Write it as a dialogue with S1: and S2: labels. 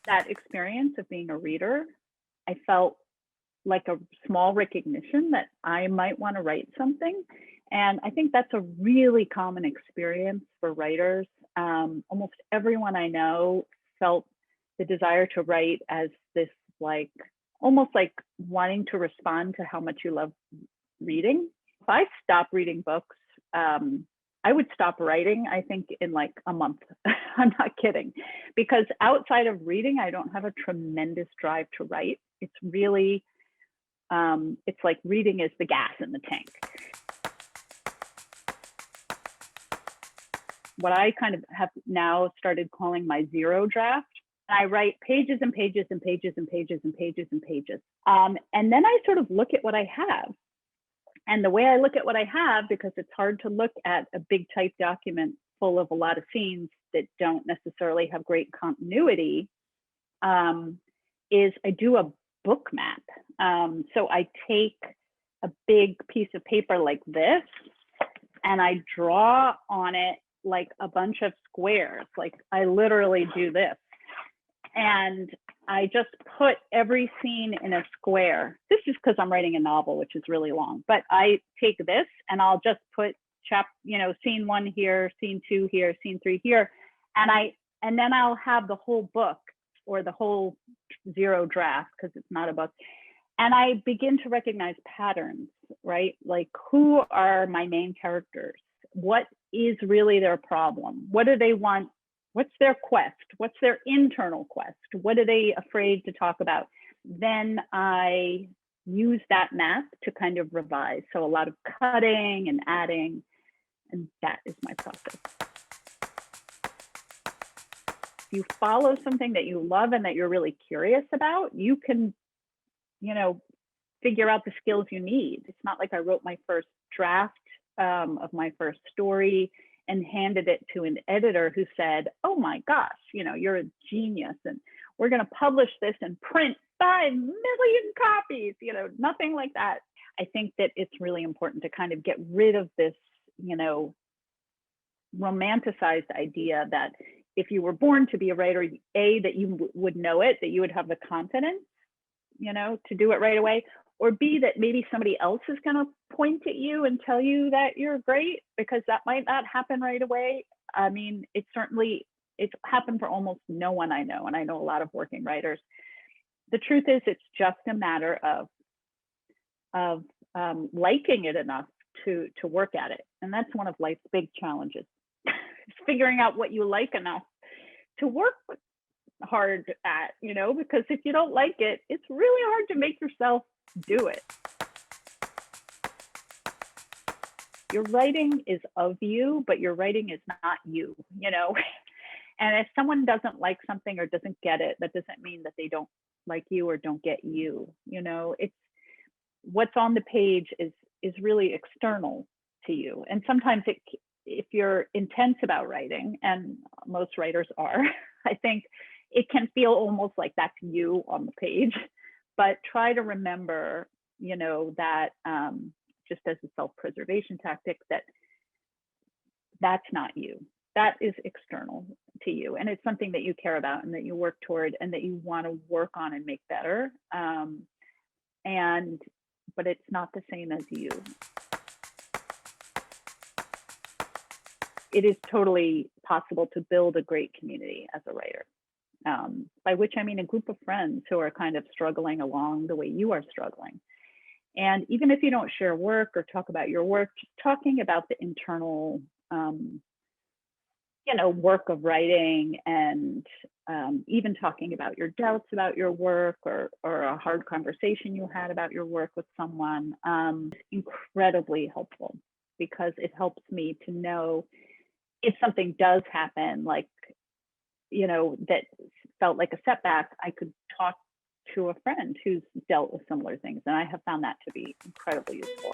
S1: that experience of being a reader, I felt like a small recognition that I might want to write something. And I think that's a really common experience for writers. Almost everyone I know felt the desire to write as this, like, almost like wanting to respond to how much you love reading. If I stopped reading books, I would stop writing, I think, in like a month. I'm not kidding. Because outside of reading, I don't have a tremendous drive to write. It's really, it's like reading is the gas in the tank. What I kind of have now started calling my zero draft. I write pages and pages and pages and pages and pages and pages. And then I sort of look at what I have. And the way I look at what I have, because it's hard to look at a big type document full of a lot of scenes that don't necessarily have great continuity, is I do a book map. So I take a big piece of paper like this, and I draw on it like a bunch of squares. Like I literally do this. And I just put every scene in a square. This is because I'm writing a novel, which is really long. But I take this and I'll just put scene 1 here, scene 2 here, scene 3 here, and then I'll have the whole book or the whole zero draft, because it's not a book. And I begin to recognize patterns, right? Like, who are my main characters? What is really their problem? What do they want? What's their quest? What's their internal quest? What are they afraid to talk about? Then I use that map to kind of revise. So a lot of cutting and adding, and that is my process. If you follow something that you love and that you're really curious about, you can, figure out the skills you need. It's not like I wrote my first draft of my first story and handed it to an editor who said, oh my gosh, you're a genius and we're going to publish this and print 5 million copies, nothing like that. I think that it's really important to kind of get rid of this, romanticized idea that if you were born to be a writer, that you would know it, that you would have the confidence, to do it right away, or B, that maybe somebody else is going to point at you and tell you that you're great, because that might not happen right away. I mean, it's happened for almost no one I know, and I know a lot of working writers. The truth is, it's just a matter of liking it enough to work at it, and that's one of life's big challenges. Is figuring out what you like enough to work hard at, because if you don't like it, it's really hard to make yourself do it. Your writing is of you, but your writing is not you, And if someone doesn't like something or doesn't get it, that doesn't mean that they don't like you or don't get you. It's what's on the page is really external to you. And sometimes if you're intense about writing, and most writers are, I think it can feel almost like that's you on the page. But try to remember, that just as a self-preservation tactic, that's not you. That is external to you. And it's something that you care about and that you work toward and that you want to work on and make better. But it's not the same as you. It is totally possible to build a great community as a writer. By which I mean a group of friends who are kind of struggling along the way you are struggling. And even if you don't share work or talk about your work, just talking about the internal, work of writing, and even talking about your doubts about your work or a hard conversation you had about your work with someone, is incredibly helpful, because it helps me to know if something does happen, like, that felt like a setback, I could talk to a friend who's dealt with similar things. And I have found that to be incredibly useful.